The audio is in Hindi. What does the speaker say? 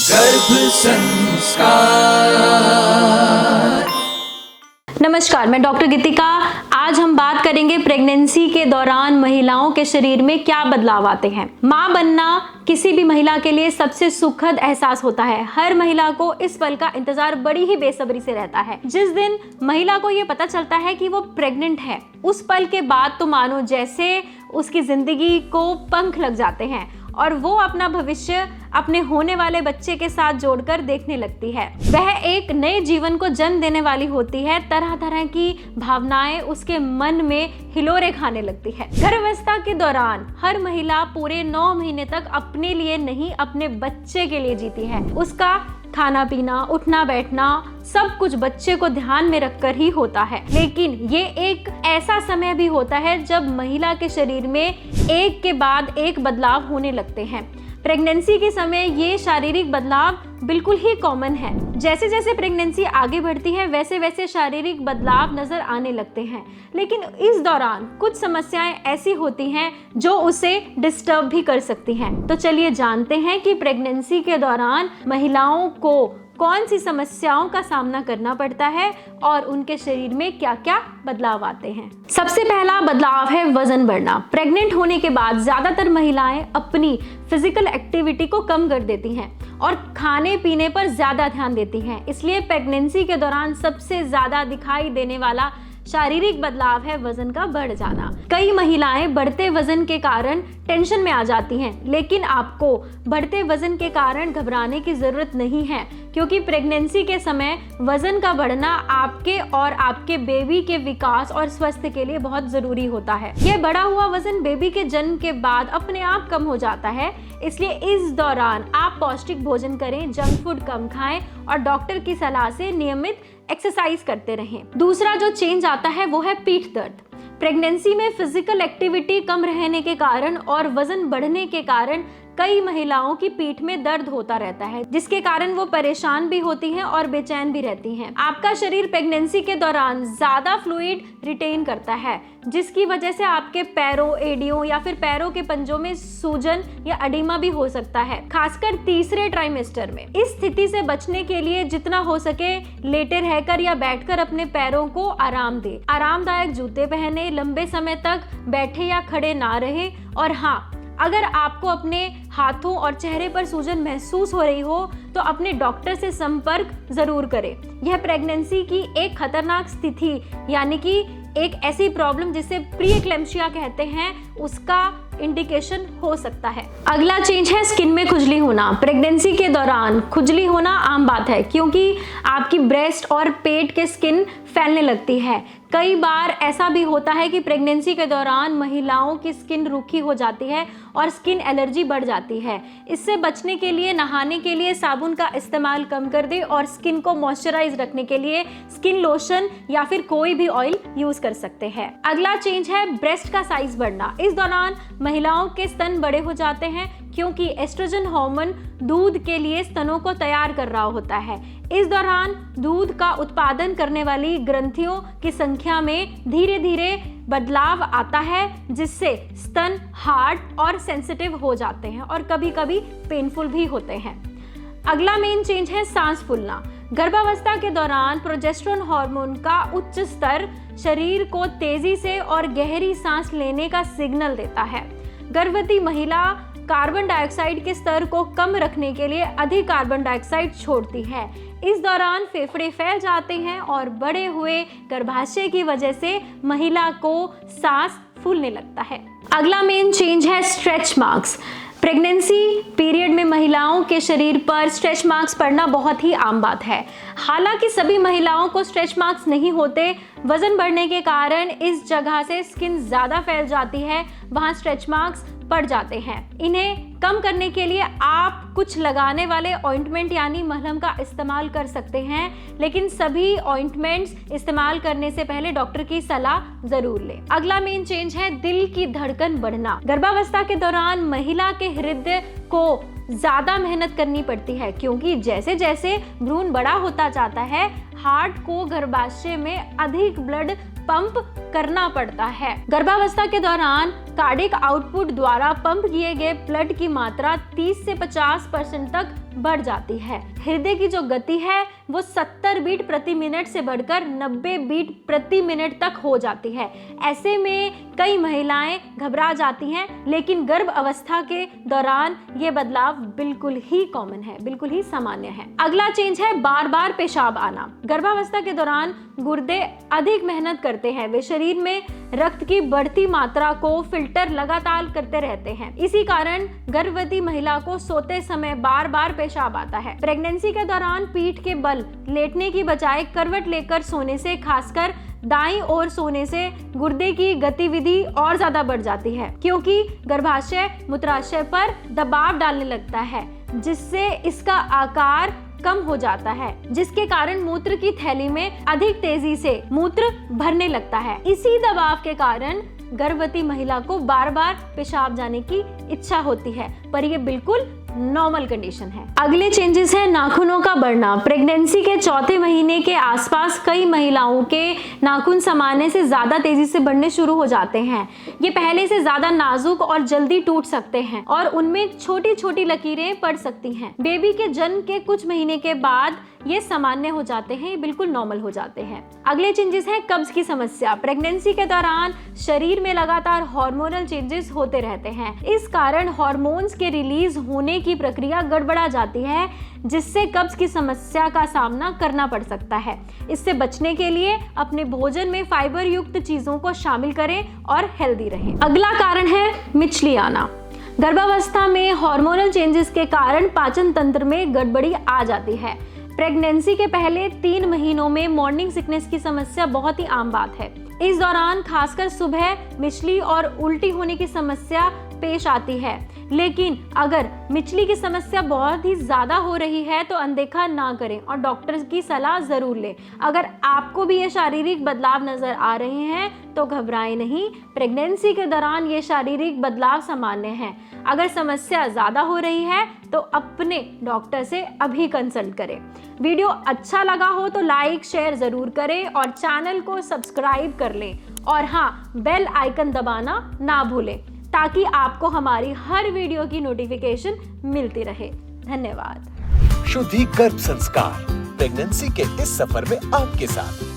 गर्भ संस्कार। नमस्कार, मैं डॉक्टर गीतिका। आज हम बात करेंगे प्रेगनेंसी के दौरान महिलाओं के शरीर में क्या बदलाव आते हैं। माँ बनना किसी भी महिला के लिए सबसे सुखद एहसास होता है। हर महिला को इस पल का इंतजार बड़ी ही बेसब्री से रहता है। जिस दिन महिला को ये पता चलता है कि वो प्रेग्नेंट है, उस पल के बाद तो मानो जैसे उसकी जिंदगी को पंख लग जाते हैं और वो अपना भविष्य अपने होने वाले बच्चे के साथ जोड़कर देखने लगती है। वह एक नए जीवन को जन्म देने वाली होती है। तरह तरह की भावनाएं उसके मन में हिलोरे खाने लगती है। गर्भावस्था के दौरान हर महिला पूरे 9 महीने तक अपने लिए नहीं, अपने बच्चे के लिए जीती है। उसका खाना पीना, उठना बैठना सब कुछ बच्चे को ध्यान में रखकर ही होता है। लेकिन ये एक ऐसा समय भी होता है जब महिला के शरीर में एक के बाद एक बदलाव होने लगते हैं। प्रेगनेंसी के समय ये शारीरिक बदलाव बिल्कुल ही कॉमन है। जैसे जैसे प्रेगनेंसी आगे बढ़ती है वैसे वैसे शारीरिक बदलाव नजर आने लगते हैं। लेकिन इस दौरान कुछ समस्याएं ऐसी होती हैं जो उसे डिस्टर्ब भी कर सकती हैं। तो चलिए जानते हैं कि प्रेगनेंसी के दौरान महिलाओं को कौन सी समस्याओं का सामना करना पड़ता है और उनके शरीर में क्या क्या बदलाव आते हैं। सबसे पहला बदलाव है वजन बढ़ना। प्रेग्नेंट होने के बाद ज्यादातर महिलाएं अपनी फिजिकल एक्टिविटी को कम कर देती हैं और खाने पीने पर ज्यादा ध्यान देती हैं। इसलिए प्रेगनेंसी के दौरान सबसे ज्यादा दिखाई देने वाला शारीरिक बदलाव है वजन का बढ़ जाना। कई महिलाएं बढ़ते वजन के कारण टेंशन में आ जाती हैं, लेकिन आपको बढ़ते वजन के कारण घबराने की जरूरत नहीं है, क्योंकि प्रेगनेंसी के समय वजन का बढ़ना आपके और आपके बेबी के विकास और स्वास्थ्य के लिए बहुत जरूरी होता है। यह बढ़ा हुआ वजन बेबी के जन्म के बाद अपने आप कम हो जाता है। इसलिए इस दौरान आप पौष्टिक भोजन करें, जंक फूड कम खाएं और डॉक्टर की सलाह से नियमित एक्सरसाइज करते रहें। दूसरा जो चेंज आता है वो है पीठ दर्द। प्रेगनेंसी में फिजिकल एक्टिविटी कम रहने के कारण और वजन बढ़ने के कारण कई महिलाओं की पीठ में दर्द होता रहता है, जिसके कारण वो परेशान भी होती हैं और बेचैन भी रहती हैं। आपका शरीर प्रेगनेंसी के दौरान ज्यादा फ्लूइड रिटेन करता है, जिसकी वजह से आपके पैरों, एड़ियों या फिर पैरों के पंजों में सूजन या एडिमा भी हो सकता है, खासकर तीसरे ट्राइमेस्टर में। इस स्थिति से बचने के लिए जितना हो सके लेटे रहकर या बैठकर अपने पैरों को आराम दे। आरामदायक जूते पहने, लंबे समय तक बैठे या खड़े ना रहे। और हाँ, अगर आपको अपने हाथों और चेहरे पर सूजन महसूस हो रही हो तो अपने डॉक्टर से संपर्क जरूर करें। यह प्रेगनेंसी की एक खतरनाक स्थिति यानी कि एक ऐसी प्रॉब्लम जिसे प्री-एक्लेम्पसिया कहते हैं, उसका इंडिकेशन हो सकता है। अगला चेंज है स्किन में खुजली होना। प्रेगनेंसी के दौरान खुजली होना आम बात है, क्योंकि आपकी ब्रेस्ट और पेट के स्किन फैलने लगती है। कई बार ऐसा भी होता है कि प्रेगनेंसी के दौरान महिलाओं की स्किन रूखी हो जाती है और स्किन एलर्जी बढ़ जाती है। इससे बचने के लिए नहाने के लिए साबुन का इस्तेमाल कम कर दें और स्किन को मॉइस्चराइज रखने के लिए स्किन लोशन या फिर कोई भी ऑयल यूज कर सकते हैं। अगला चेंज है ब्रेस्ट का साइज बढ़ना। इस दौरान महिलाओं के स्तन बड़े हो जाते हैं, क्योंकि एस्ट्रोजन हार्मोन दूध के लिए स्तनों को तैयार कर रहा होता है। इस दौरान दूध का उत्पादन करने वाली ग्रंथियों की संख्या में धीरे धीरे बदलाव आता है, जिससे स्तन हार्ड और सेंसिटिव हो जाते हैं और कभी कभी पेनफुल भी होते हैं। अगला मेन चेंज है सांस फूलना। गर्भावस्था के दौरान प्रोजेस्टेरोन हार्मोन का उच्च स्तर शरीर को तेजी से और गहरी सांस लेने का सिग्नल देता है। गर्भवती महिला कार्बन डाइऑक्साइड के स्तर को कम रखने के लिए अधिक कार्बन डाइऑक्साइड छोड़ती है। इस दौरान फेफड़े फैल जाते हैं और बढ़े हुए गर्भाशय की वजह से महिला को सांस फूलने लगता है। अगला मेन चेंज है स्ट्रेच मार्क्स। प्रेगनेंसी पीरियड में महिलाओं के शरीर पर स्ट्रेच मार्क्स पड़ना बहुत ही आम बात है। हालांकि सभी महिलाओं को स्ट्रेच मार्क्स नहीं होते। वजन बढ़ने के कारण इस जगह से स्किन ज़्यादा फैल जाती है, वहाँ स्ट्रेच मार्क्स पड़ जाते हैं। इन्हें कम करने के लिए आप कुछ लगाने वाले ऑइंटमेंट यानी मलहम का इस्तेमाल कर सकते हैं, लेकिन सभी ऑइंटमेंट्स इस्तेमाल करने से पहले डॉक्टर की सलाह जरूर लें। अगला मेन चेंज है दिल की धड़कन बढ़ना। गर्भावस्था के दौरान महिला के हृदय को ज्यादा मेहनत करनी पड़ती है, क्योंकि जैसे जैसे भ्रूण बड़ा होता जाता है हार्ट को गर्भाशय में अधिक ब्लड पंप करना पड़ता है। गर्भावस्था के दौरान कार्डिक आउटपुट द्वारा पंप किए गए ब्लड की मात्रा 30 से 50% तक बढ़ जाती है। हृदय की जो गति है वो 70 बीट प्रति मिनट से बढ़कर 90 बीट प्रति मिनट तक हो जाती है। ऐसे में कई महिलाएं घबरा जाती हैं, लेकिन गर्भ अवस्था के दौरान ये बदलाव बिल्कुल ही कॉमन है, बिल्कुल ही सामान्य है। अगला चेंज है बार बार पेशाब आना। गर्भावस्था के दौरान गुर्दे अधिक मेहनत करते हैं, वे शरीर में रक्त की बढ़ती मात्रा को फिल्टर लगातार करते रहते हैं। इसी कारण गर्भवती महिला को सोते समय बार बार पेशाब आता है। प्रेगनेंसी के दौरान पीठ के बल लेटने की बजाय करवट लेकर सोने से, खासकर दाईं ओर सोने से गुर्दे की गतिविधि और ज्यादा बढ़ जाती है, क्योंकि गर्भाशय मूत्राशय पर दबाव डालने लगता है, जिससे इसका आकार कम हो जाता है, जिसके कारण मूत्र की थैली में अधिक तेजी से मूत्र भरने लगता है। इसी दबाव के कारण गर्भवती महिला को बार बार पेशाब जाने की इच्छा होती है, पर यह बिल्कुल नॉर्मल कंडीशन है। अगले चेंजेस है नाखूनों का बढ़ना। प्रेगनेंसी के चौथे महीने के आसपास कई महिलाओं के नाखून सामान्य से ज्यादा तेजी से बढ़ने शुरू हो जाते हैं। ये पहले से ज्यादा नाजुक और जल्दी टूट सकते हैं और उनमें छोटी छोटी लकीरें पड़ सकती हैं। बेबी के जन्म के कुछ महीने के बाद ये सामान्य हो जाते हैं, ये बिल्कुल नॉर्मल हो जाते हैं। अगले चेंजेस है कब्ज की समस्या। प्रेगनेंसी के दौरान शरीर में लगातार हार्मोनल चेंजेस होते रहते हैं। इस कारण हार्मोन्स के रिलीज होने की प्रक्रिया गड़बड़ा जाती है, जिससे कब्ज की समस्या का सामना करना पड़ सकता है। इससे बचने के लिए अपने भोजन में फाइबर युक्त चीजों को शामिल करें और हेल्दी रहें। अगला कारण है मिचली आना। गर्भावस्था में हार्मोनल चेंजेस के कारण पाचन तंत्र में गड़बड़ी आ जाती है। प्रेगनेंसी के पहले 3 महीनों में मॉर्निंग सिकनेस की समस्या बहुत ही आम बात है। इस दौरान खासकर सुबह मिचली और उल्टी होने की समस्या पेश आती है, लेकिन अगर मिचली की समस्या बहुत ही ज़्यादा हो रही है तो अनदेखा ना करें और डॉक्टर की सलाह ज़रूर लें। अगर आपको भी ये शारीरिक बदलाव नज़र आ रहे हैं तो घबराएं नहीं, प्रेगनेंसी के दौरान ये शारीरिक बदलाव सामान्य हैं। अगर समस्या ज़्यादा हो रही है तो अपने डॉक्टर से अभी कंसल्ट करें। वीडियो अच्छा लगा हो तो लाइक शेयर ज़रूर करें और चैनल को सब्सक्राइब कर लें, और हाँ, बेल आइकन दबाना ना भूलें ताकि आपको हमारी हर वीडियो की नोटिफिकेशन मिलती रहे। धन्यवाद। शुद्धि गर्भ संस्कार प्रेगनेंसी के इस सफर में आपके साथ